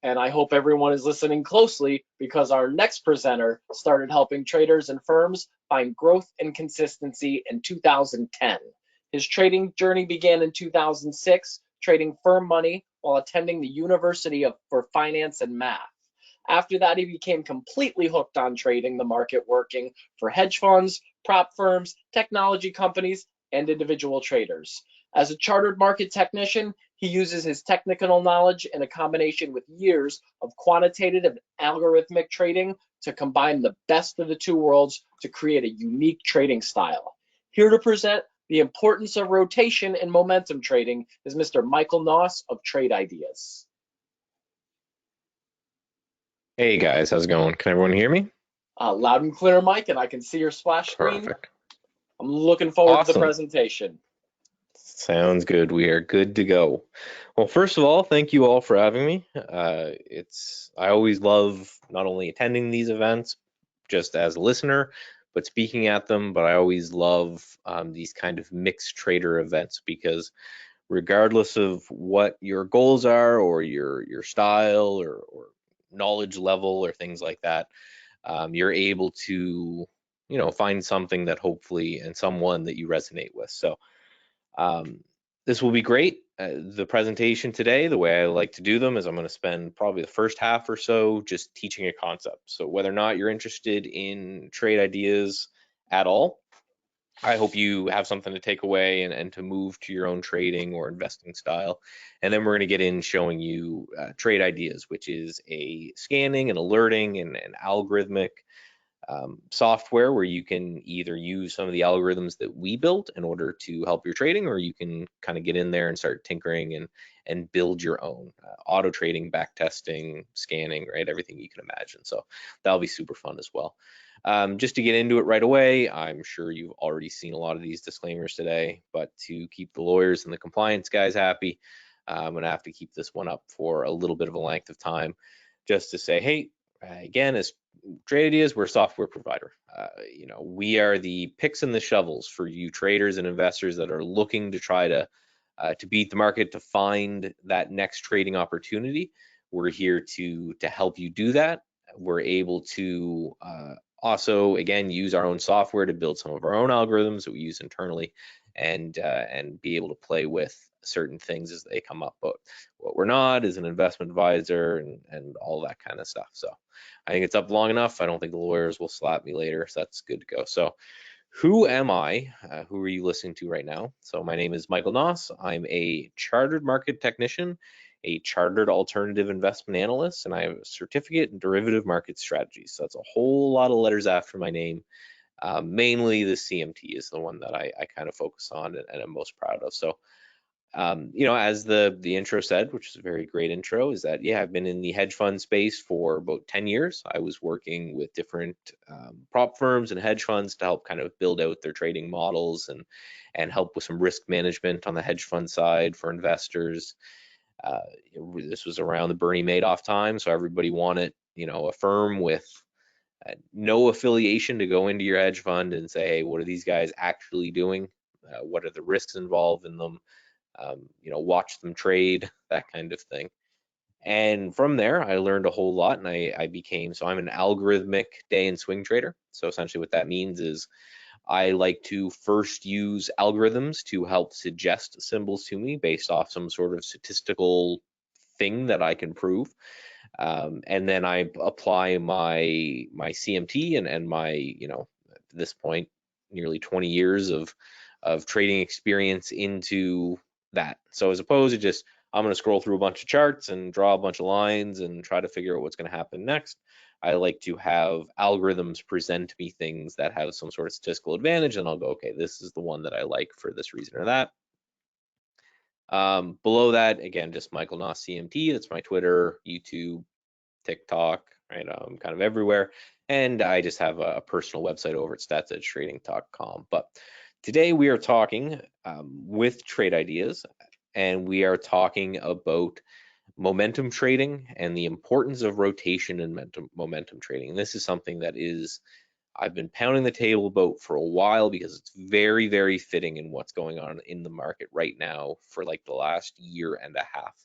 and I hope everyone is listening closely because our next presenter started helping traders and firms find growth and consistency in 2010. His trading journey began in 2006, trading firm money while attending the University for Finance and Math. After that, he became completely hooked on trading the market, working for hedge funds, prop firms, technology companies, and individual traders. As a chartered market technician, he uses his technical knowledge in a combination with years of quantitative and algorithmic trading to combine the best of the two worlds to create a unique trading style. Here to present the importance of rotation in momentum trading is Mr. Michael Nauss of Trade Ideas. Hey guys, how's it going? Can everyone hear me? Loud and clear, Mike, and I can see your splash screen. Perfect. I'm looking forward to the Awesome. presentation. Sounds good. We are good to go. Well, first of all, thank you all for having me. I always love not only attending these events just as a listener, but speaking at them. But I always love these kind of mixed trader events because regardless of what your goals are or your style or knowledge level or things like that, you're able to find something that hopefully and someone that you resonate with. So this will be great. The presentation today, the way I like to do them is I'm going to spend probably the first half or so just teaching a concept. So whether or not you're interested in trade ideas at all, I hope you have something to take away and to move to your own trading or investing style. And then we're going to get in showing you trade ideas, which is a scanning and alerting and algorithmic software where you can either use some of the algorithms that we built in order to help your trading, or you can kind of get in there and start tinkering and build your own auto trading, back testing, scanning, right? Everything you can imagine. So that'll be super fun as well. Just to get into it right away, I'm sure you've already seen a lot of these disclaimers today, but to keep the lawyers and the compliance guys happy, I'm gonna have to keep this one up for a little bit of a length of time just to say, hey, again, as Trade Ideas, we're a software provider. We are the picks and the shovels for you traders and investors that are looking to try to beat the market, to find that next trading opportunity. We're here to help you do that. We're able to also, again, use our own software to build some of our own algorithms that we use internally, and be able to play with certain things as they come up. But what we're not is an investment advisor and all that kind of stuff. So I think it's up long enough. I don't think the lawyers will slap me later, so that's good to go. So who am I? Who are you listening to right now? So my name is Michael Nauss. I'm a chartered market technician, a chartered alternative investment analyst, and I have a certificate in derivative market strategies. So that's a whole lot of letters after my name. Mainly the CMT is the one that I kind of focus on and I'm most proud of. So as the intro said, which is a very great intro, is that, yeah, I've been in the hedge fund space for about 10 years. I was working with different prop firms and hedge funds to help kind of build out their trading models and help with some risk management on the hedge fund side for investors. This was around the Bernie Madoff time, so everybody wanted, a firm with no affiliation to go into your hedge fund and say, hey, what are these guys actually doing? What are the risks involved in them? Watch them trade, that kind of thing. And from there, I learned a whole lot, and I'm an algorithmic day and swing trader. So essentially what that means is I like to first use algorithms to help suggest symbols to me based off some sort of statistical thing that I can prove. And then I apply my CMT and my, at this point, nearly 20 years of trading experience into that. So as opposed to just, I'm going to scroll through a bunch of charts and draw a bunch of lines and try to figure out what's going to happen next, I like to have algorithms present me things that have some sort of statistical advantage, and I'll go, okay, this is the one that I like for this reason or that. Below that, again, just Michael Nauss CMT. That's my Twitter, YouTube, TikTok, right? Kind of everywhere. And I just have a personal website over at statsedgetrading.com. But today we are talking with Trade Ideas, and we are talking about momentum trading and the importance of rotation and momentum trading. And this is something that I've been pounding the table about for a while because it's very, very fitting in what's going on in the market right now for like the last year and a half.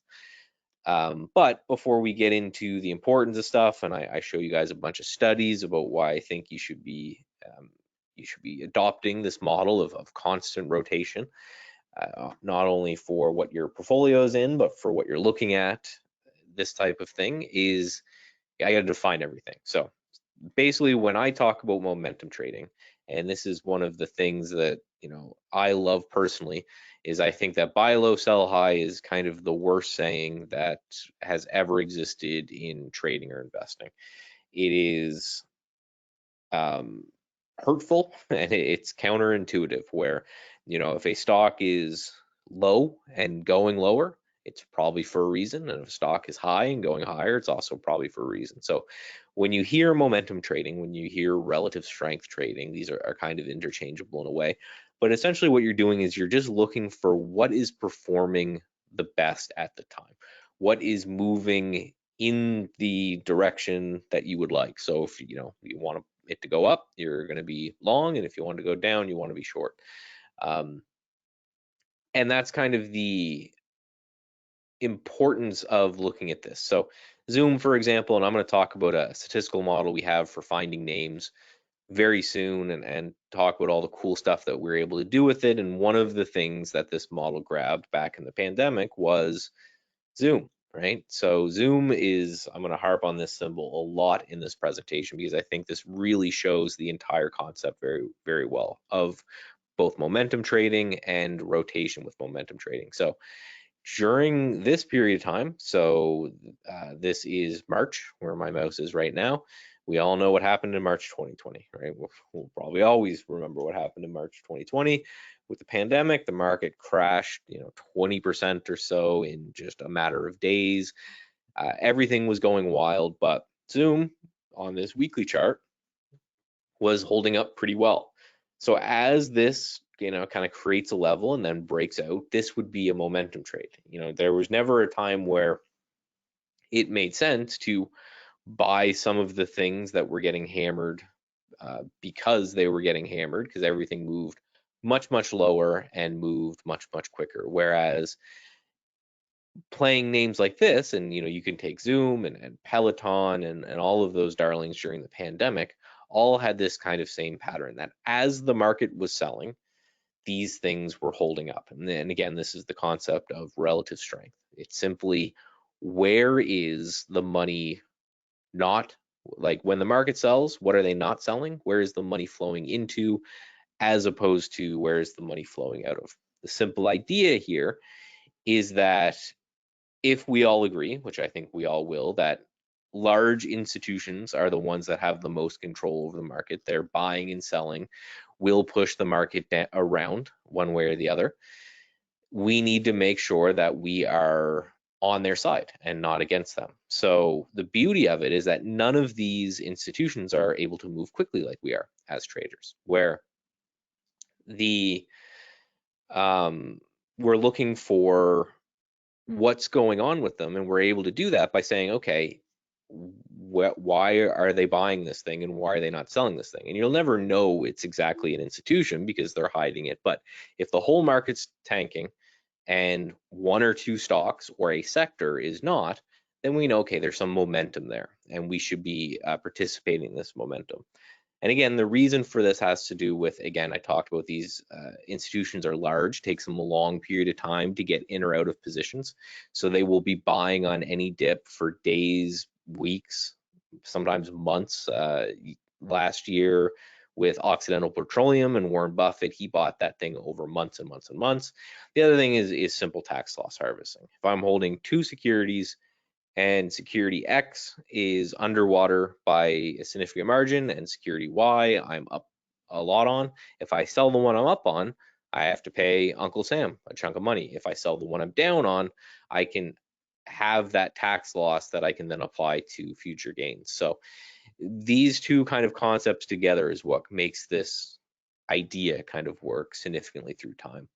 But before we get into the importance of stuff, and I show you guys a bunch of studies about why I think you should be adopting this model of constant rotation, not only for what your portfolio is in, but for what you're looking at. This type of thing is, I got to define everything. So basically, when I talk about momentum trading, and this is one of the things that I love personally, is I think that buy low, sell high is kind of the worst saying that has ever existed in trading or investing. It is hurtful and it's counterintuitive, where if a stock is low and going lower, it's probably for a reason, and if a stock is high and going higher, it's also probably for a reason. So when you hear momentum trading, when you hear relative strength trading, these are kind of interchangeable in a way, but essentially what you're doing is you're just looking for what is performing the best at the time, what is moving in the direction that you would like. So if you want it to go up, you're going to be long, and if you want to go down, you want to be short. And that's kind of the importance of looking at this. So Zoom, for example, and I'm going to talk about a statistical model we have for finding names very soon, and talk about all the cool stuff that we're able to do with it. And one of the things that this model grabbed back in the pandemic was Zoom, right? So Zoom is, I'm going to harp on this symbol a lot in this presentation because I think this really shows the entire concept very, very well of both momentum trading and rotation with momentum trading. So during this period of time, so this is March, where my mouse is right now. We all know what happened in March 2020, right? We'll probably always remember what happened in March 2020. With the pandemic, the market crashed, 20% or so in just a matter of days. Everything was going wild, but Zoom on this weekly chart was holding up pretty well. So as this, kind of creates a level and then breaks out, this would be a momentum trade. There was never a time where it made sense to buy some of the things that were getting hammered because they were getting hammered, because everything moved much, much lower and moved much, much quicker. Whereas playing names like this, and you can take Zoom and Peloton and all of those darlings during the pandemic, all had this kind of same pattern, that as the market was selling, these things were holding up. And then again, this is the concept of relative strength. It's simply, where is the money not, like when the market sells, what are they not selling? Where is the money flowing into, as opposed to where is the money flowing out of? The simple idea here is that if we all agree, which I think we all will, that large institutions are the ones that have the most control over the market, they're buying and selling, will push the market around one way or the other. We need to make sure that we are on their side and not against them. So the beauty of it is that none of these institutions are able to move quickly like we are as traders, where we're looking for what's going on with them, and we're able to do that by saying, okay, why are they buying this thing and why are they not selling this thing? And you'll never know it's exactly an institution because they're hiding it. But if the whole market's tanking and one or two stocks or a sector is not, then we know, okay, there's some momentum there and we should be participating in this momentum. And again, the reason for this has to do with, again, I talked about these institutions are large, takes them a long period of time to get in or out of positions. So they will be buying on any dip for days, weeks, sometimes months. Last year with Occidental Petroleum and Warren Buffett, he bought that thing over months and months and months. The other thing is simple tax loss harvesting. If I'm holding two securities and security X is underwater by a significant margin, and security Y I'm up a lot on, if I sell the one I'm up on, I have to pay Uncle Sam a chunk of money. If I sell the one I'm down on, I can have that tax loss that I can then apply to future gains. So these two kind of concepts together is what makes this idea kind of work significantly through time.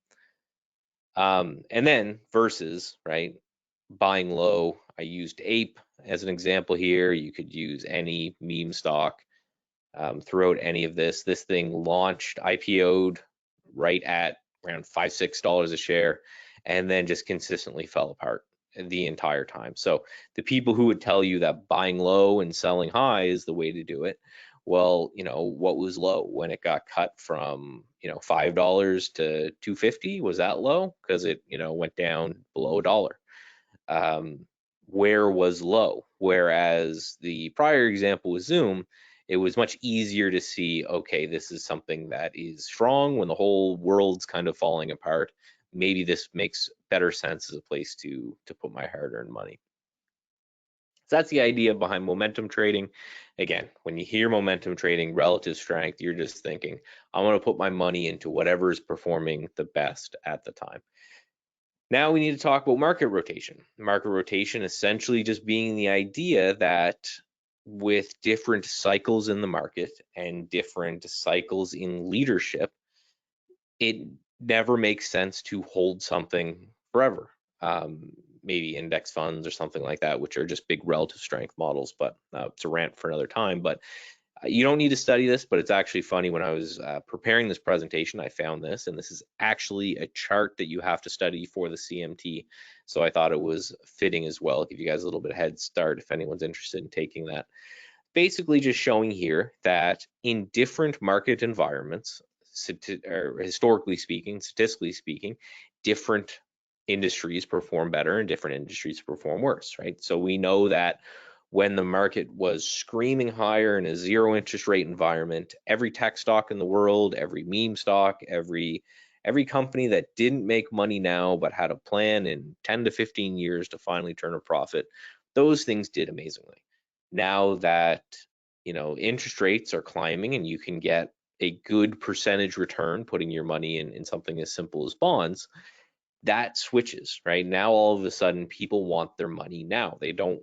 And then versus, right, buying low, I used Ape as an example here. You could use any meme stock throughout any of this. This thing launched, IPO'd right at around $5-6 a share, and then just consistently fell apart. the entire time. So the people who would tell you that buying low and selling high is the way to do it, well, what was low when it got cut from, $5 to 250? Was that low? Because it, went down below $1. Where was low? Whereas the prior example with Zoom, it was much easier to see, okay, this is something that is strong when the whole world's kind of falling apart. Maybe this makes better sense as a place to put my hard-earned money. So that's the idea behind momentum trading. Again, when you hear momentum trading, relative strength, you're just thinking, I want to put my money into whatever is performing the best at the time. Now we need to talk about market rotation. Market rotation essentially just being the idea that with different cycles in the market and different cycles in leadership, it never makes sense to hold something forever. Maybe index funds or something like that, which are just big relative strength models, but it's a rant for another time. But you don't need to study this, but it's actually funny. When I was preparing this presentation, I found this, and this is actually a chart that you have to study for the CMT. So I thought it was fitting as well. Give you guys a little bit of head start if anyone's interested in taking that. Basically just showing here that in different market environments, or historically speaking, statistically speaking, different industries perform better and different industries perform worse, right? So we know that when the market was screaming higher in a zero interest rate environment, every tech stock in the world, every meme stock, every company that didn't make money now but had a plan in 10 to 15 years to finally turn a profit, those things did amazingly. Now that interest rates are climbing and you can get a good percentage return putting your money in something as simple as bonds, that switches, right? Now all of a sudden people want their money now. They don't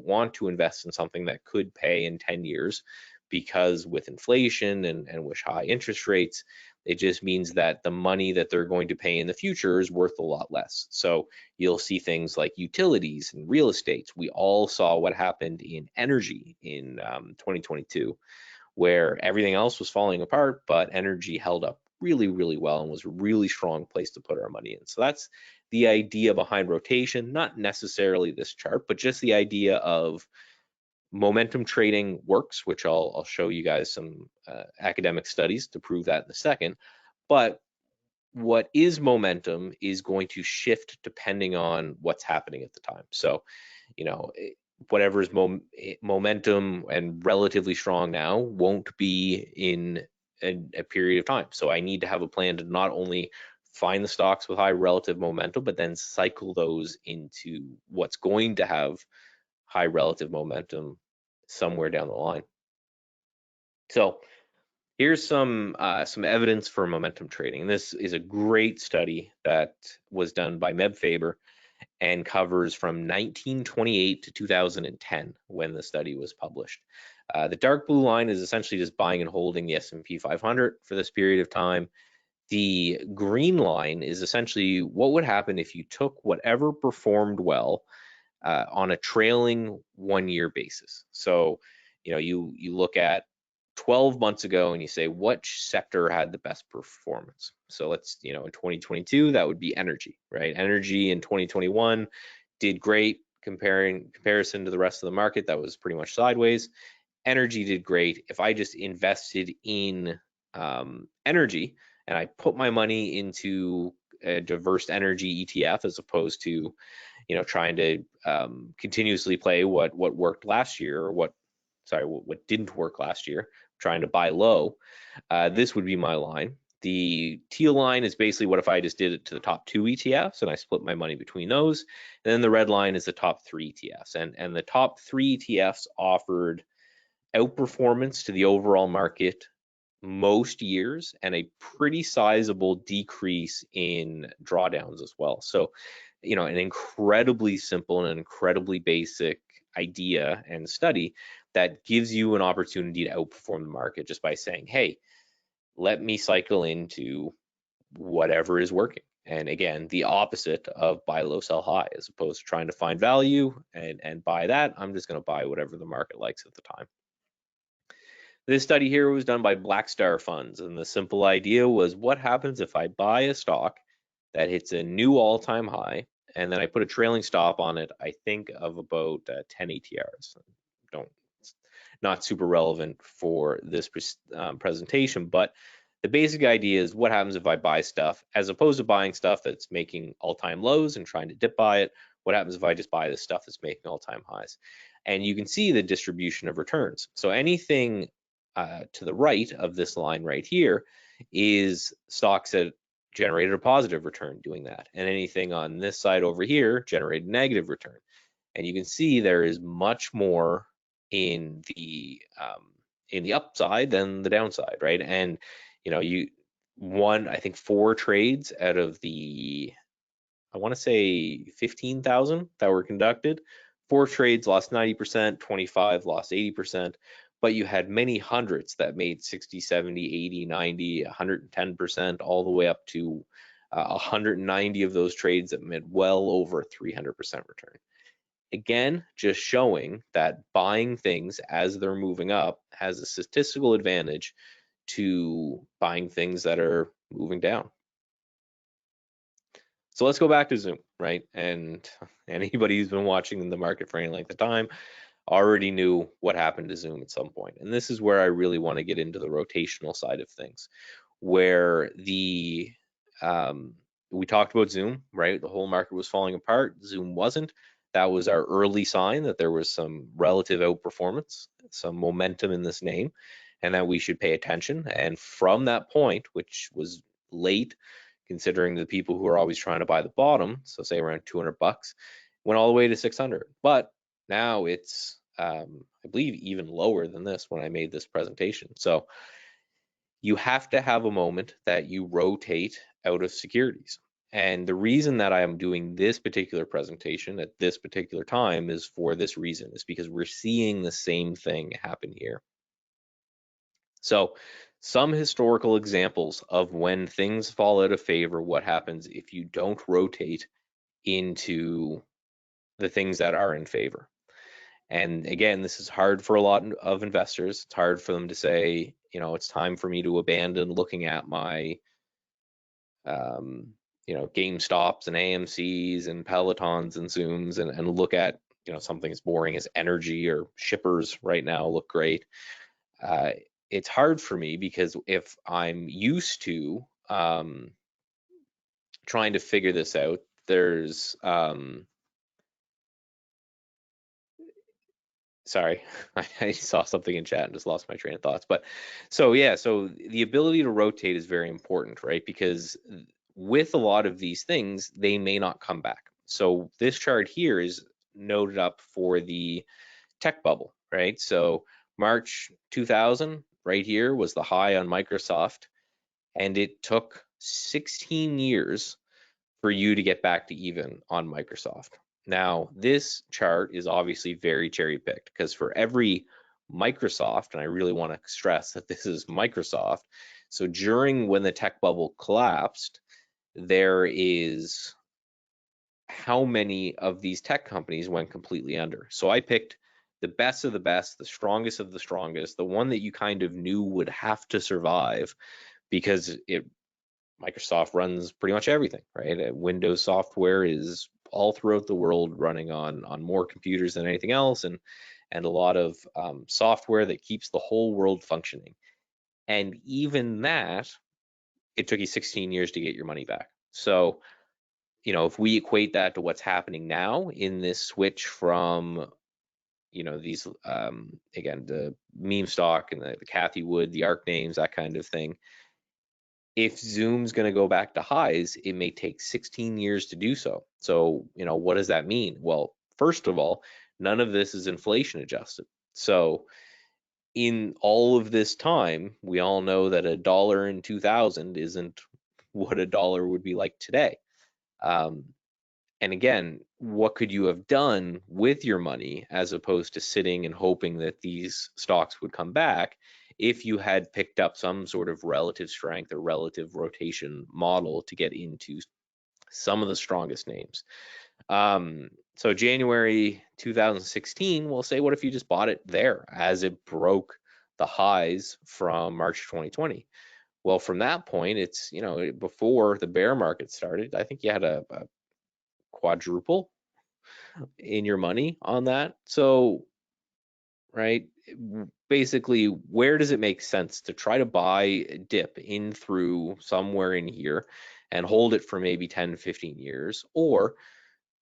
want to invest in something that could pay in 10 years, because with inflation and with high interest rates, it just means that the money that they're going to pay in the future is worth a lot less. So you'll see things like utilities and real estate. We all saw what happened in energy in 2022, where everything else was falling apart, but energy held up really, really well and was a really strong place to put our money in. So that's the idea behind rotation, not necessarily this chart, but just the idea of momentum trading works, which I'll show you guys some academic studies to prove that in a second. But what is momentum is going to shift depending on what's happening at the time. So, whatever is momentum and relatively strong now won't be in a period of time. So I need to have a plan to not only find the stocks with high relative momentum, but then cycle those into what's going to have high relative momentum somewhere down the line. So here's some evidence for momentum trading. This is a great study that was done by Meb Faber and covers from 1928 to 2010 when the study was published. The dark blue line is essentially just buying and holding the S&P 500 for this period of time. The green line is essentially what would happen if you took whatever performed well on a trailing 1 year basis. So, you look at 12 months ago and you say, which sector had the best performance? So let's, in 2022, that would be energy, right? Energy in 2021 did great comparison to the rest of the market. That was pretty much sideways. Energy did great. If I just invested in energy and I put my money into a diverse energy ETF as opposed to, trying to continuously play what worked last year, or what didn't work last year, trying to buy low, this would be my line. The teal line is basically what if I just did it to the top 2 ETFs and I split my money between those. And then the red line is the top 3 ETFs. And the top 3 ETFs offered outperformance to the overall market most years and a pretty sizable decrease in drawdowns as well. So, an incredibly simple and an incredibly basic idea and study that gives you an opportunity to outperform the market just by saying, hey, let me cycle into whatever is working. And again, the opposite of buy low, sell high, as opposed to trying to find value and buy that. I'm just going to buy whatever the market likes at the time. This study here was done by Blackstar Funds, and the simple idea was, what happens if I buy a stock that hits a new all-time high and then I put a trailing stop on it, I think of about 10 ATRs. Don't, not super relevant for this presentation, but the basic idea is what happens if I buy stuff, as opposed to buying stuff that's making all-time lows and trying to dip buy it, what happens if I just buy the stuff that's making all-time highs? And you can see the distribution of returns. So anything to the right of this line right here is stocks that generated a positive return doing that. And anything on this side over here generated a negative return. And you can see there is much more in the upside than the downside, right? And you know, you won, I think, 4 trades out of the, I want to say 15,000 that were conducted. 4 trades lost 90%, 25 lost 80%, but you had many hundreds that made 60, 70, 80, 90, 110%, all the way up to 190 of those trades that made well over 300% return. Again, just showing that buying things as they're moving up has a statistical advantage to buying things that are moving down. So let's go back to Zoom, right? And anybody who's been watching the market for any length of time already knew what happened to Zoom at some point. And this is where I really want to get into the rotational side of things, where the we talked about Zoom, right? The whole market was falling apart. Zoom wasn't. That was our early sign that there was some relative outperformance, some momentum in this name, and that we should pay attention. And from that point, which was late, considering the people who are always trying to buy the bottom, so say around 200 bucks, went all the way to 600. But now it's, I believe, even lower than this when I made this presentation. So you have to have a moment that you rotate out of securities. And the reason that I am doing this particular presentation at this particular time is for this reason, is because we're seeing the same thing happen here. So some historical examples of when things fall out of favor, what happens if you don't rotate into the things that are in favor. And again, this is hard for a lot of investors. It's hard for them to say, you know, it's time for me to abandon looking at my, you know, GameStops and AMCs and Pelotons and Zooms and look at, you know, something as boring as energy or shippers right now look great. It's hard for me because if I'm used to trying to figure this out, there's sorry, I saw something in chat and just lost my train of thoughts. But so yeah, so the ability to rotate is very important, right? Because with a lot of these things, they may not come back. So this chart here is noted up for the tech bubble, right? So March 2000, right here, was the high on Microsoft, and it took 16 years for you to get back to even on Microsoft. Now, this chart is obviously very cherry picked because for every Microsoft, and I really want to stress that this is Microsoft, so during when the tech bubble collapsed, there is how many of these tech companies went completely under. So I picked the best of the best, the strongest of the strongest, the one that you kind of knew would have to survive because Microsoft runs pretty much everything, right? Windows software is all throughout the world running on more computers than anything else, and a lot of software that keeps the whole world functioning. And even that, it took you 16 years to get your money back. So, you know, if we equate that to what's happening now in this switch from, you know, these again, the meme stock and the Cathy Wood, the ARC names, that kind of thing. If Zoom's going to go back to highs, it may take 16 years to do so. So, you know, what does that mean? Well, first of all, none of this is inflation adjusted. So in all of this time, we all know that a dollar in 2000 isn't what a dollar would be like today. And again, what could you have done with your money as opposed to sitting and hoping that these stocks would come back if you had picked up some sort of relative strength or relative rotation model to get into some of the strongest names? So January 2016, we'll say, what if you just bought it there as it broke the highs from March 2020? Well, from that point, it's, you know, before the bear market started, I think you had a quadruple in your money on that. So, right, basically, where does it make sense to try to buy a dip in through somewhere in here and hold it for maybe 10, 15 years, or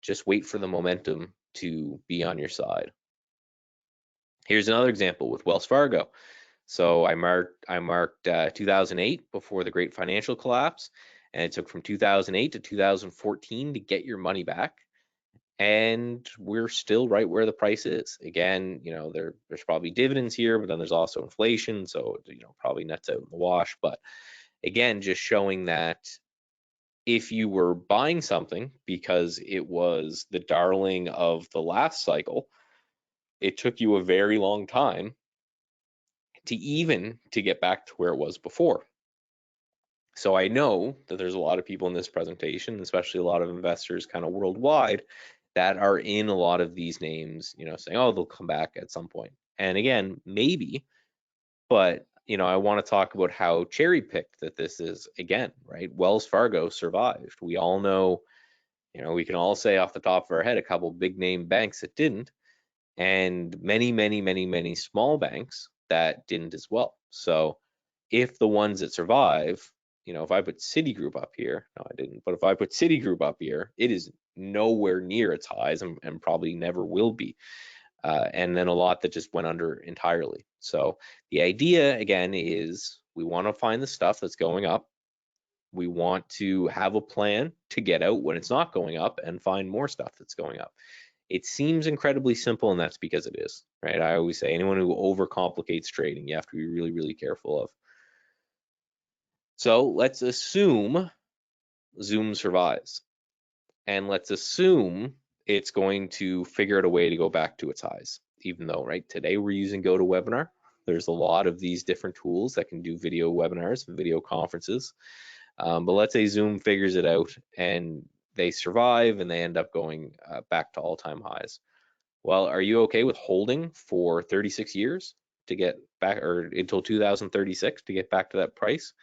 just wait for the momentum to be on your side? Here's another example with Wells Fargo. So I marked 2008 before the great financial collapse, and it took from 2008 to 2014 to get your money back. And we're still right where the price is. Again, there's probably dividends here, but then there's also inflation, so probably nets out in the wash. But again, just showing that if you were buying something because it was the darling of the last cycle, it took you a very long time to get back to where it was before. So I know that there's a lot of people in this presentation, especially a lot of investors kind of worldwide, that are in a lot of these names, saying, oh, they'll come back at some point. And again, maybe, but I want to talk about how cherry picked that this is again, right? Wells Fargo survived. We all know, we can all say off the top of our head a couple big name banks that didn't, and many, many, many, many small banks that didn't as well. So if the ones that survive, if I put Citigroup up here, no, I didn't, but if I put Citigroup up here, it is nowhere near its highs and probably never will be. And then a lot that just went under entirely. So the idea, again, is we want to find the stuff that's going up. We want to have a plan to get out when it's not going up and find more stuff that's going up. It seems incredibly simple, and that's because it is, right? I always say anyone who overcomplicates trading, you have to be really, really careful of. So let's assume Zoom survives, and let's assume it's going to figure out a way to go back to its highs, even though, right, today we're using GoToWebinar. There's a lot of these different tools that can do video webinars and video conferences. But let's say Zoom figures it out and they survive and they end up going back to all-time highs. Well, are you okay with holding for 36 years to get back, or until 2036 to get back to that price?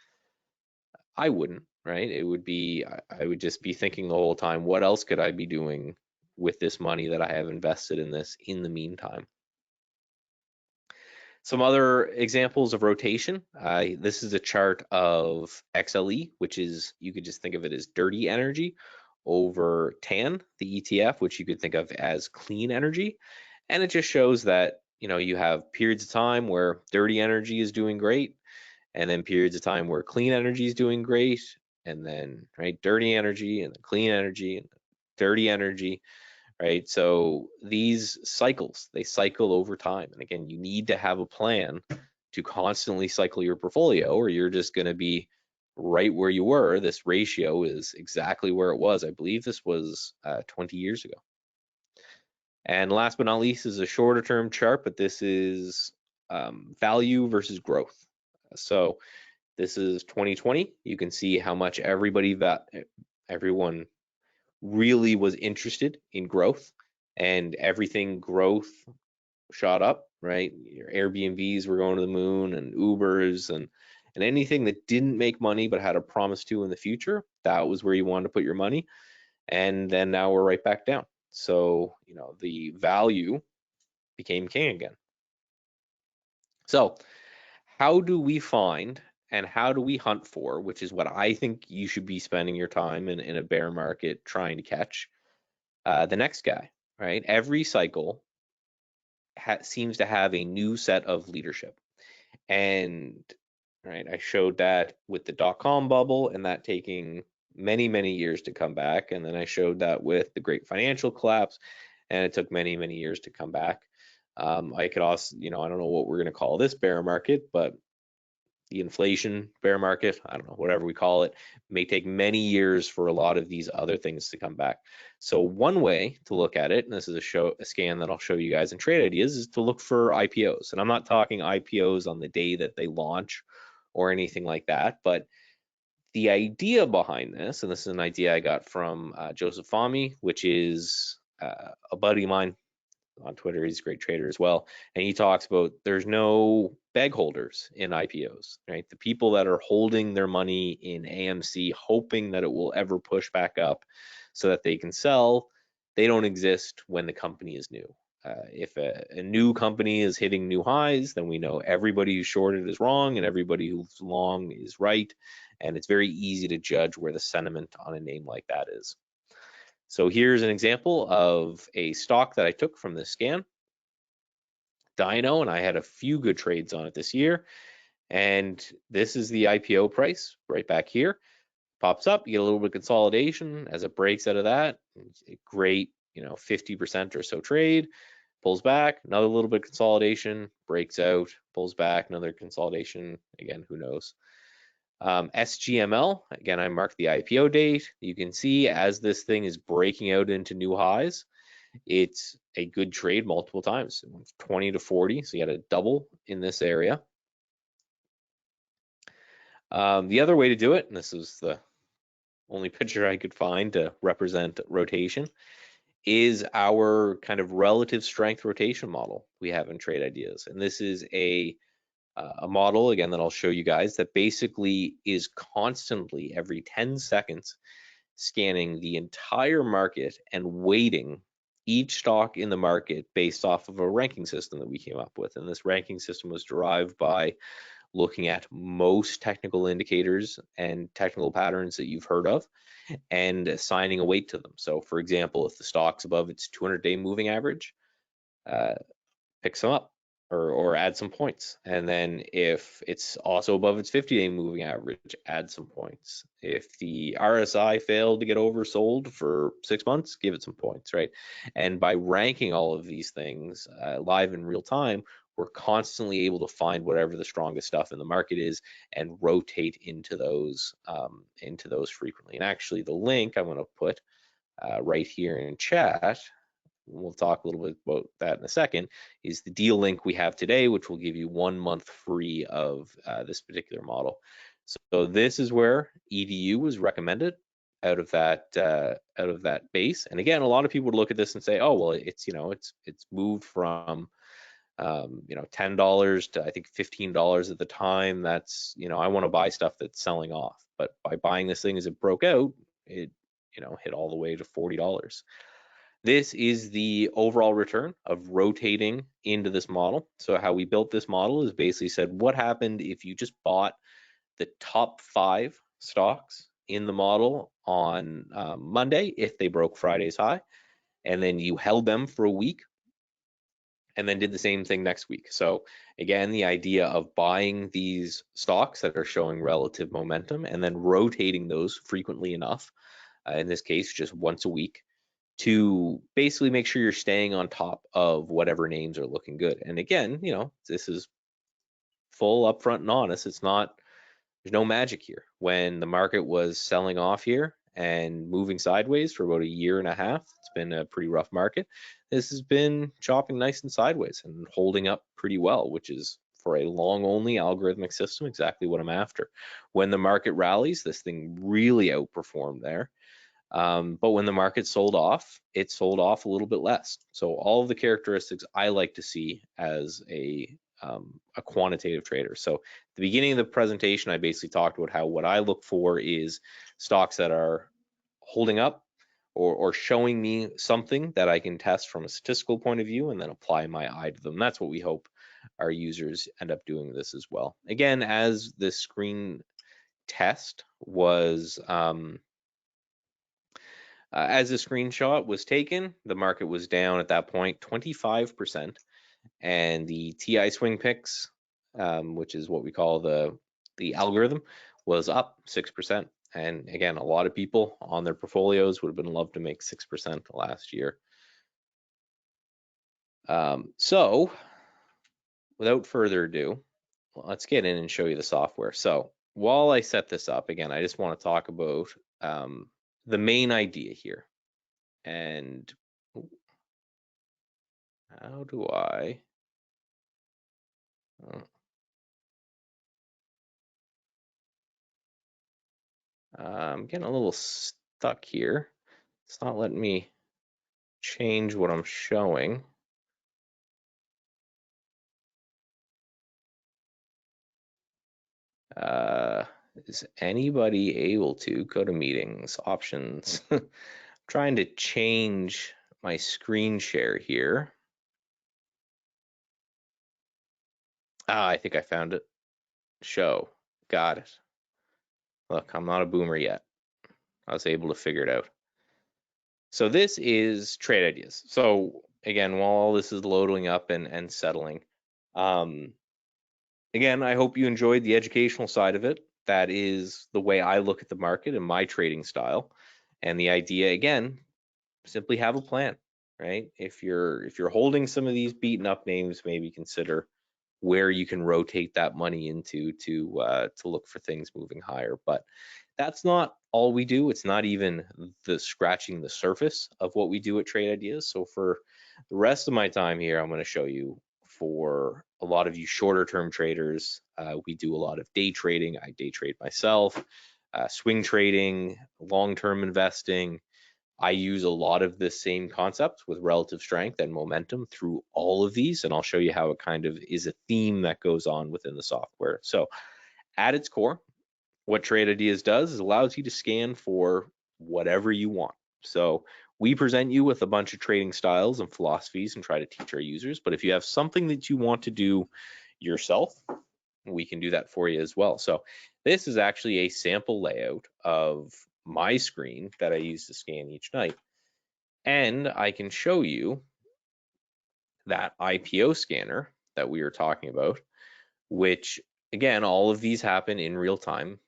I wouldn't, right? It would be, I would just be thinking the whole time, what else could I be doing with this money that I have invested in this in the meantime? Some other examples of rotation. This is a chart of XLE, which is, you could just think of it as dirty energy, over TAN, the ETF, which you could think of as clean energy. And it just shows that, you have periods of time where dirty energy is doing great, and then periods of time where clean energy is doing great, and then, right, dirty energy, and then clean energy, and dirty energy, right? So these cycles, they cycle over time. And again, you need to have a plan to constantly cycle your portfolio, or you're just going to be right where you were. This ratio is exactly where it was. I believe this was 20 years ago. And last but not least is a shorter term chart, but this is value versus growth. So this is 2020. You can see how much everyone really was interested in growth, and everything growth shot up, right? Your Airbnbs were going to the moon, and Ubers, and anything that didn't make money but had a promise to in the future, that was where you wanted to put your money. And then now we're right back down. So, the value became king again. So how do we find and how do we hunt for, which is what I think you should be spending your time in a bear market trying to catch, the next guy, right? Every cycle seems to have a new set of leadership. And, right, I showed that with the dot-com bubble and that taking many, many years to come back. And then I showed that with the great financial collapse, and it took many, many years to come back. I could also, I don't know what we're going to call this bear market, but the inflation bear market, I don't know, whatever we call it, may take many years for a lot of these other things to come back. So one way to look at it, and this is a scan that I'll show you guys in Trade Ideas, is to look for IPOs. And I'm not talking IPOs on the day that they launch or anything like that, but the idea behind this, and this is an idea I got from Joseph Fahmy, which is a buddy of mine on Twitter. He's a great trader as well. And he talks about there's no bag holders in IPOs, right? The people that are holding their money in AMC, hoping that it will ever push back up, so that they can sell. They don't exist when the company is new. If a new company is hitting new highs, then we know everybody who's shorted is wrong and everybody who's long is right. And it's very easy to judge where the sentiment on a name like that is. So here's an example of a stock that I took from this scan, Dino, and I had a few good trades on it this year. And this is the IPO price right back here. Pops up, you get a little bit of consolidation. As it breaks out of that, a great, 50% or so trade, pulls back, another little bit of consolidation, breaks out, pulls back, another consolidation. Again, who knows? SGML, again, I marked the IPO date. You can see as this thing is breaking out into new highs, it's a good trade multiple times, 20 to 40. So you had a double in this area. The other way to do it, and this is the only picture I could find to represent rotation, is our kind of relative strength rotation model we have in Trade Ideas. And this is a model, again, that I'll show you guys, that basically is constantly every 10 seconds scanning the entire market and weighting each stock in the market based off of a ranking system that we came up with. And this ranking system was derived by looking at most technical indicators and technical patterns that you've heard of and assigning a weight to them. So for example, if the stock's above its 200-day moving average, pick some up or add some points. And then if it's also above its 50-day moving average, add some points. If the RSI failed to get oversold for 6 months, give it some points, right? And by ranking all of these things live in real time, we're constantly able to find whatever the strongest stuff in the market is and rotate into those frequently. And actually, the link I'm going to put right here in chat, we'll talk a little bit about that in a second, is the deal link we have today, which will give you 1 month free of this particular model. So this is where EDU was recommended out of that base. And again, a lot of people would look at this and say, oh, well, it's moved from $10 to I think $15 at the time. That's, I want to buy stuff that's selling off. But by buying this thing as it broke out, it hit all the way to $40. This is the overall return of rotating into this model. So how we built this model is basically said, what happened if you just bought the top 5 stocks in the model on Monday if they broke Friday's high, and then you held them for a week and then did the same thing next week. So again, the idea of buying these stocks that are showing relative momentum and then rotating those frequently enough, in this case, just once a week, to basically make sure you're staying on top of whatever names are looking good. And again, this is full upfront and honest. There's no magic here. When the market was selling off here and moving sideways for about a year and a half, it's been a pretty rough market. This has been chopping nice and sideways and holding up pretty well, which is, for a long only algorithmic system, exactly what I'm after. When the market rallies, this thing really outperformed there. But when the market sold off, it sold off a little bit less. So all of the characteristics I like to see as a quantitative trader. So at the beginning of the presentation, I basically talked about how what I look for is stocks that are holding up or showing me something that I can test from a statistical point of view and then apply my eye to them. That's what we hope our users end up doing with this as well. Again, as the screen test was as the screenshot was taken, the market was down at that point 25%, and the TI swing picks, which is what we call the algorithm, was up 6%. And again, a lot of people on their portfolios would have been loved to make 6% last year. So without further ado, let's get in and show you the software. So while I set this up, again, I just want to talk about the main idea here. And how do I? I'm getting a little stuck here. It's not letting me change what I'm showing. Is anybody able to go to meetings, options? Trying to change my screen share here. I think I found it. Show. Got it. Look, I'm not a boomer yet. I was able to figure it out. So this is trade ideas. So again, while all this is loading up and settling, again, I hope you enjoyed the educational side of it. That is the way I look at the market and my trading style. And the idea, again, simply have a plan, right? If you're holding some of these beaten up names, maybe consider where you can rotate that money into to look for things moving higher. But that's not all we do. It's not even the scratching the surface of what we do at Trade Ideas. So for the rest of my time here, I'm going to show you, for a lot of you shorter term traders, we do a lot of day trading. I day trade myself, swing trading, long-term investing. I use a lot of the same concepts with relative strength and momentum through all of these, and I'll show you how it kind of is a theme that goes on within the software. So at its core, what Trade Ideas does is allows you to scan for whatever you want. So we present you with a bunch of trading styles and philosophies and try to teach our users, but if you have something that you want to do yourself, we can do that for you as well. So this is actually a sample layout of my screen that I use to scan each night. And I can show you that IPO scanner that we were talking about, which again, all of these happen in real time.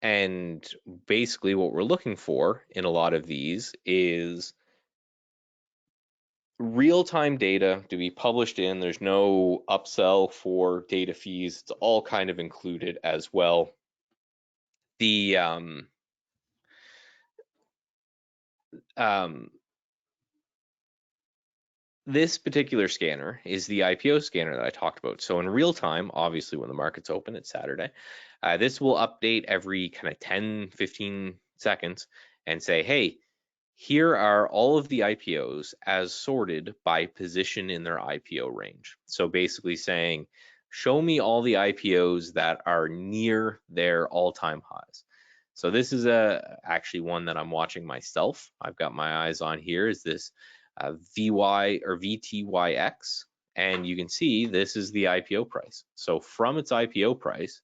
And basically what we're looking for in a lot of these is real-time data to be published in. There's no upsell for data fees. It's all kind of included as well. The this particular scanner is the IPO scanner that I talked about. So in real time, obviously when the market's open, it's Saturday, this will update every kind of 10, 15 seconds and say, hey, here are all of the IPOs as sorted by position in their IPO range. So basically saying, show me all the IPOs that are near their all-time highs. So this is actually one that I'm watching myself. I've got my eyes on here, is this VY or VTYX, and you can see this is the IPO price. So from its IPO price,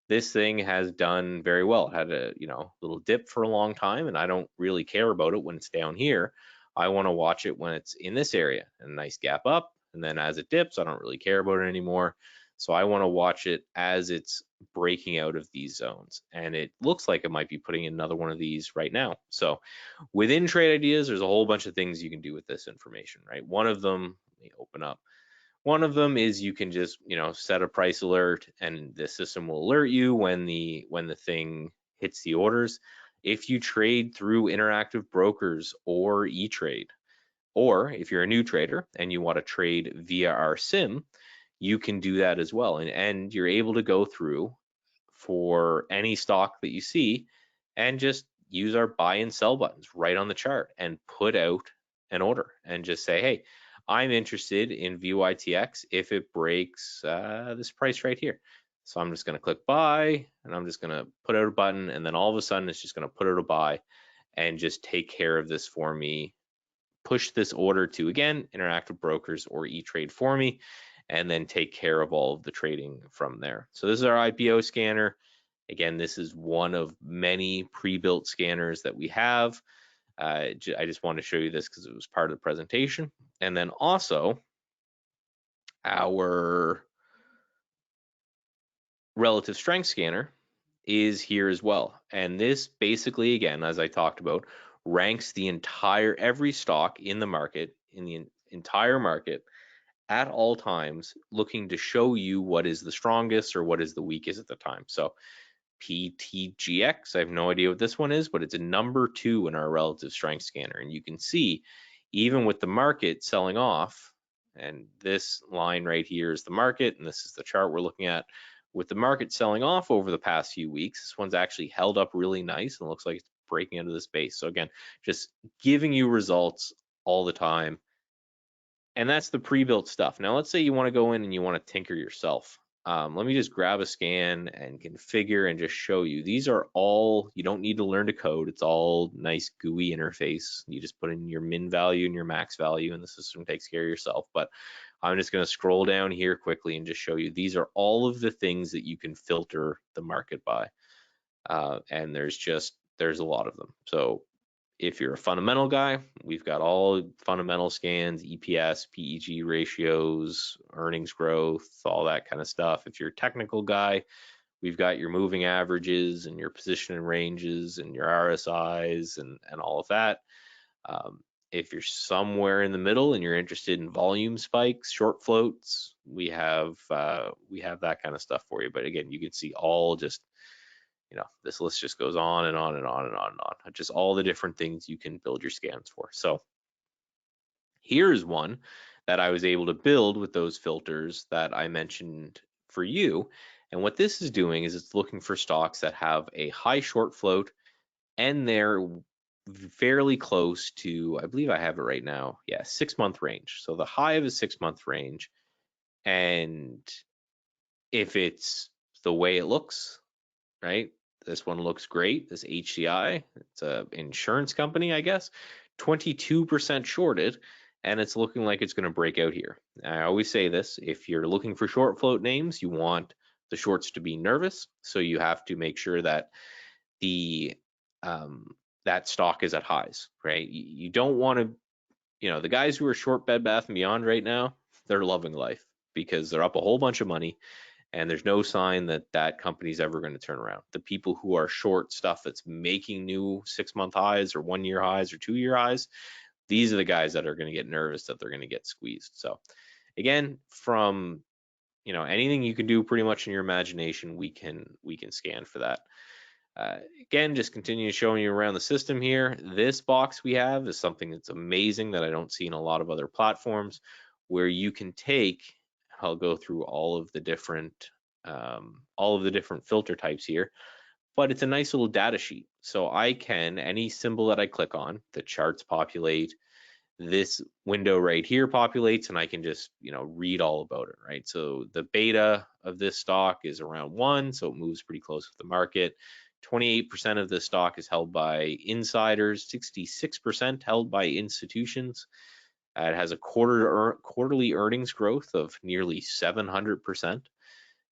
this thing has done very well. It had a little dip for a long time, and I don't really care about it when it's down here. I want to watch it when it's in this area, a nice gap up, and then as it dips, I don't really care about it anymore. So I want to watch it as it's breaking out of these zones, and it looks like it might be putting in another one of these right now. So within Trade Ideas, there's a whole bunch of things you can do with this information, right? One of them, let me open up. One of them is you can just, set a price alert, and the system will alert you when the thing hits the orders. If you trade through interactive brokers or E-Trade, or if you're a new trader and you want to trade via our sim, you can do that as well. And you're able to go through for any stock that you see and just use our buy and sell buttons right on the chart and put out an order and just say, hey, I'm interested in VYTX if it breaks this price right here. So I'm just going to click buy, and I'm just going to put out a button, and then all of a sudden it's just going to put out a buy and just take care of this for me. Push this order to, again, interactive brokers or E-Trade for me, and then take care of all of the trading from there. So this is our IPO scanner. Again, this is one of many pre-built scanners that we have. I just wanted to show you this because it was part of the presentation. And then also our relative strength scanner is here as well. And this basically, again, as I talked about, ranks the every stock in the market, in the entire market at all times, looking to show you what is the strongest or what is the weakest at the time. So PTGX, I have no idea what this one is, but it's a number 2 in our relative strength scanner. And you can see, even with the market selling off, and this line right here is the market, and this is the chart we're looking at, with the market selling off over the past few weeks, this one's actually held up really nice and looks like it's breaking into this base. So again, just giving you results all the time. And that's the pre-built stuff. Now, let's say you want to go in and you want to tinker yourself. let me just grab a scan and configure and just show you. These are all, you don't need to learn to code. It's all nice GUI interface. You just put in your min value and your max value and the system takes care of yourself. But I'm just going to scroll down here quickly and just show you. These are all of the things that you can filter the market by. And there's a lot of them. So if you're a fundamental guy, we've got all fundamental scans, EPS, PEG ratios, earnings growth, all that kind of stuff. If you're a technical guy, we've got your moving averages and your position and ranges and your RSIs and all of that. If you're somewhere in the middle and you're interested in volume spikes, short floats, we have that kind of stuff for you. But again, you can see all just, this list just goes on and on and on and on and on. Just all the different things you can build your scans for. So here's one that I was able to build with those filters that I mentioned for you. And what this is doing is it's looking for stocks that have a high short float and they're fairly close to, I believe I have it right now, 6-month range. So the high of a 6-month range. And if it's the way it looks, right? This one looks great. This HCI, it's an insurance company, I guess, 22% shorted, and it's looking like it's going to break out here. I always say this, if you're looking for short float names, you want the shorts to be nervous, so you have to make sure that the that stock is at highs, right? You don't want to, the guys who are short Bed Bath & Beyond right now, they're loving life because they're up a whole bunch of money. And there's no sign that that company's ever going to turn around. The people who are short stuff that's making new 6-month highs or 1-year highs or 2-year highs, these are the guys that are going to get nervous that they're going to get squeezed. So again, from anything you can do pretty much in your imagination, we can scan for that. Again, just continue showing you around the system here. This box we have is something that's amazing that I don't see in a lot of other platforms, where you can take, I'll go through all of the different filter types here, but it's a nice little data sheet. So I can, any symbol that I click on, the charts populate, this window right here populates, and I can just, read all about it, right? So the beta of this stock is around 1, so it moves pretty close with the market. 28% of this stock is held by insiders, 66% held by institutions. It has a quarterly earnings growth of nearly 700%.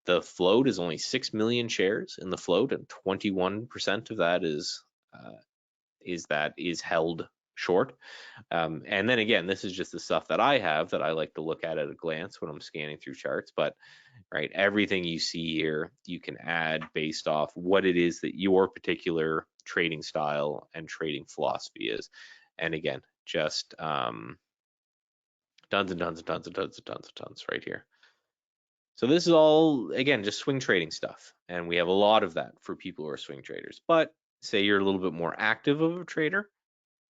The float is only 6 million shares in the float, and 21% of that is held short. And then again, this is just the stuff that I have that I like to look at a glance when I'm scanning through charts. But right, everything you see here, you can add based off what it is that your particular trading style and trading philosophy is. And again, just tons and tons and tons and tons and tons and tons right here. So this is all, again, just swing trading stuff. And we have a lot of that for people who are swing traders. But say you're a little bit more active of a trader,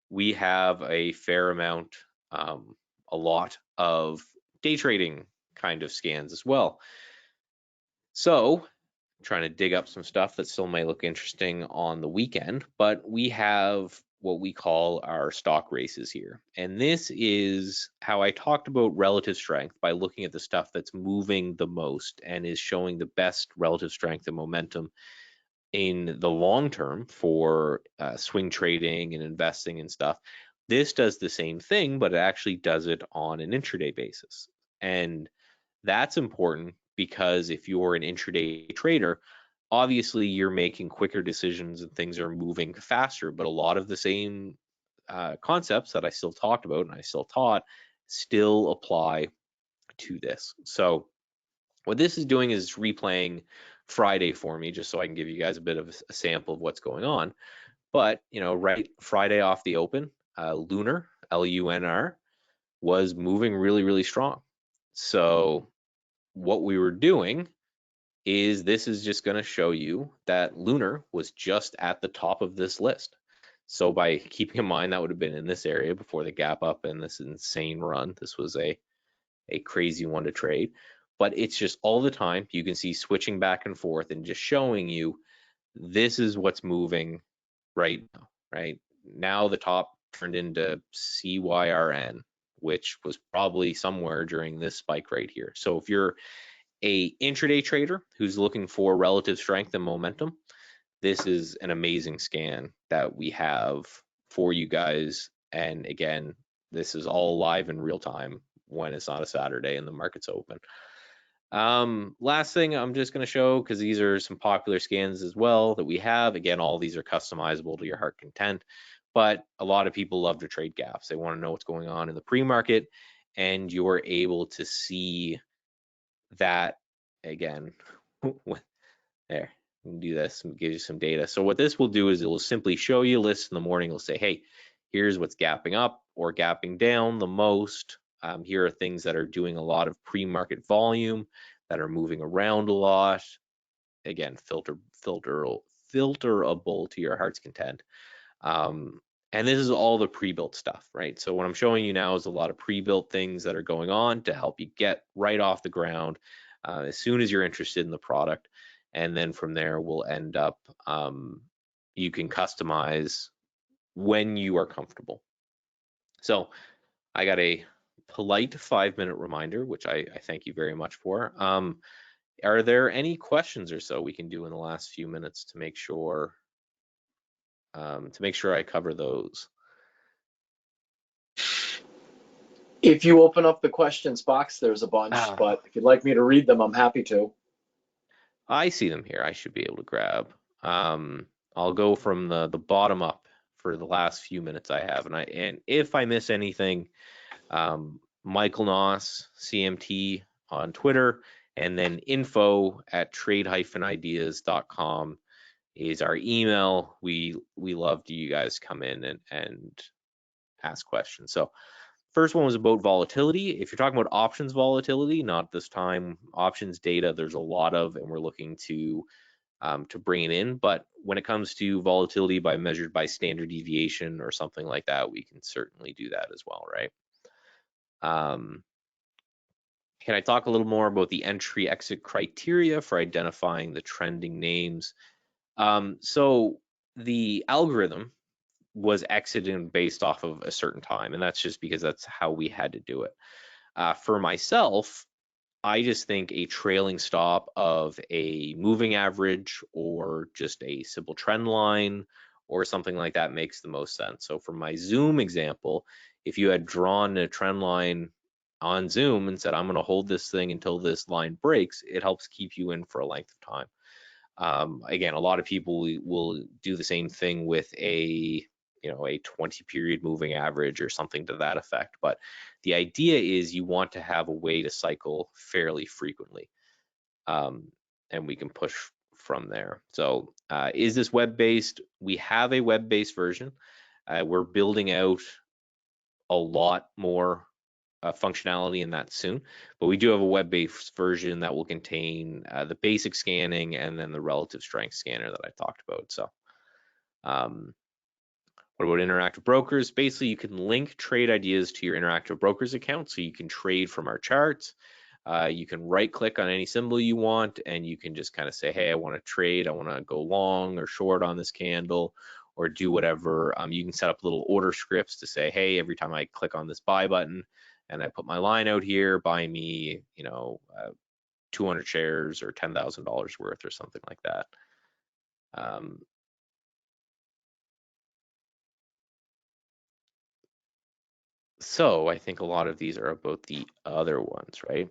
we have a fair amount, a lot of day trading kind of scans as well. So I'm trying to dig up some stuff that still may look interesting on the weekend, but we have what we call our stock races here. And this is how I talked about relative strength, by looking at the stuff that's moving the most and is showing the best relative strength and momentum in the long term for swing trading and investing and stuff. This does the same thing, but it actually does it on an intraday basis. And that's important because if you're an intraday trader, obviously you're making quicker decisions and things are moving faster, but a lot of the same concepts that I still talked about and I still taught still apply to this. So what this is doing is replaying Friday for me, just so I can give you guys a bit of a sample of what's going on. But, right, Friday off the open, Lunar, LUNR, was moving really, really strong. So what we were doing is, this is just going to show you that Lunar was just at the top of this list. So by keeping in mind that would have been in this area before the gap up and this insane run, this was a crazy one to trade. But it's just all the time you can see switching back and forth and just showing you this is what's moving right now. Right now, the top turned into CYRN, which was probably somewhere during this spike right here. So if you're a intraday trader who's looking for relative strength and momentum, this is an amazing scan that we have for you guys. And again, this is all live in real time when it's not a Saturday and the market's open. Last thing I'm just going to show, because these are some popular scans as well that we have. Again, all these are customizable to your heart content, but a lot of people love to trade gaps. They want to know what's going on in the pre-market, and you're able to see that again. There, we can do this and give you some data. So what this will do is it will simply show you a list in the morning. It'll say, hey, here's what's gapping up or gapping down the most. Here are things that are doing a lot of pre-market volume, that are moving around a lot. Again, filterable to your heart's content. And this is all the pre-built stuff, right? So what I'm showing you now is a lot of pre-built things that are going on to help you get right off the ground as soon as you're interested in the product. And then from there, we'll end up, you can customize when you are comfortable. So I got a polite 5-minute reminder, which I thank you very much for. Are there any questions or so we can do in the last few minutes to make sure I cover those? If you open up the questions box, there's a bunch, but if you'd like me to read them, I'm happy to. I see them here. I should be able to grab. I'll go from the bottom up for the last few minutes I have, and if I miss anything, Michael Nauss, CMT on Twitter, and then info@trade-ideas.com is our email. We love you guys come in and ask questions. So first one was about volatility. If you're talking about options volatility, not this time, options data, there's a lot of, and we're looking to bring it in. But when it comes to volatility measured by standard deviation or something like that, we can certainly do that as well, right? Can I talk a little more about the entry exit criteria for identifying the trending names? So the algorithm was exiting based off of a certain time, and that's just because that's how we had to do it. For myself, I just think a trailing stop of a moving average or just a simple trend line or something like that makes the most sense. So for my Zoom example, if you had drawn a trend line on Zoom and said, I'm going to hold this thing until this line breaks, it helps keep you in for a length of time. Again, a lot of people will do the same thing with a 20 period moving average or something to that effect. But the idea is you want to have a way to cycle fairly frequently. And we can push from there. So is this web-based? We have a web-based version. We're building out a lot more functionality in that soon, but we do have a web-based version that will contain the basic scanning and then the relative strength scanner that I talked about. So what about interactive brokers? Basically, you can link trade ideas to your interactive brokers account, so you can trade from our charts. You can right click on any symbol you want, and you can just kind of say, hey, I want to trade, I want to go long or short on this candle, or do whatever. You can set up little order scripts to say, hey, every time I click on this buy button and I put my line out here, buy me, 200 shares or $10,000 worth or something like that. So I think a lot of these are about the other ones, right?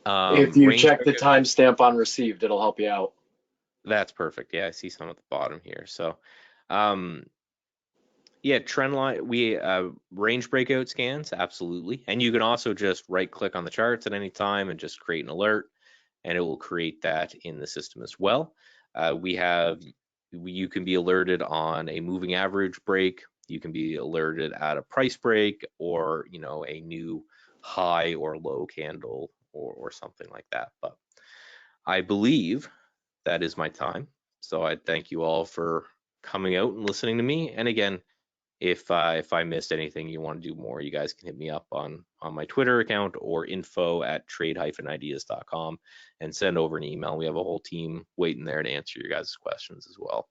If you check the timestamp on received, it'll help you out. That's perfect. Yeah, I see some at the bottom here. So, yeah, trend line, range breakout scans, absolutely. And you can also just right click on the charts at any time and just create an alert, and it will create that in the system as well. You can be alerted on a moving average break. You can be alerted at a price break or, a new high or low candle or something like that. But I believe that is my time. So I thank you all for coming out and listening to me. And again, if I missed anything, you want to do more, you guys can hit me up on my Twitter account or info@trade-ideas.com and send over an email. We have a whole team waiting there to answer your guys' questions as well.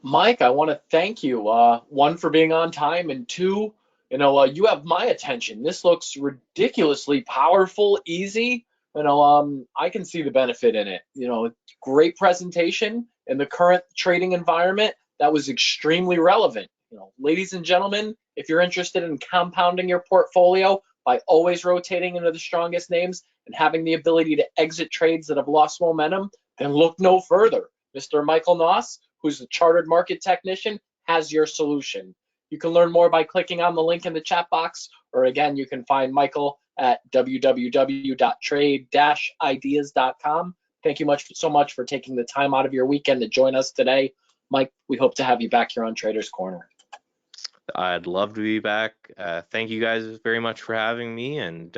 Mike, I want to thank you. One, for being on time, and two, you have my attention. This looks ridiculously powerful, easy. I can see the benefit in it. Great presentation in the current trading environment. That was extremely relevant. Ladies and gentlemen, if you're interested in compounding your portfolio by always rotating into the strongest names and having the ability to exit trades that have lost momentum, then look no further. Mr. Michael Nauss, who's a chartered market technician, has your solution. You can learn more by clicking on the link in the chat box, or again, you can find Michael at www.trade-ideas.com. Thank you so much for taking the time out of your weekend to join us today. Mike, we hope to have you back here on Traders Corner. I'd love to be back. Thank you guys very much for having me, and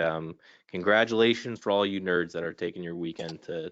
congratulations for all you nerds that are taking your weekend to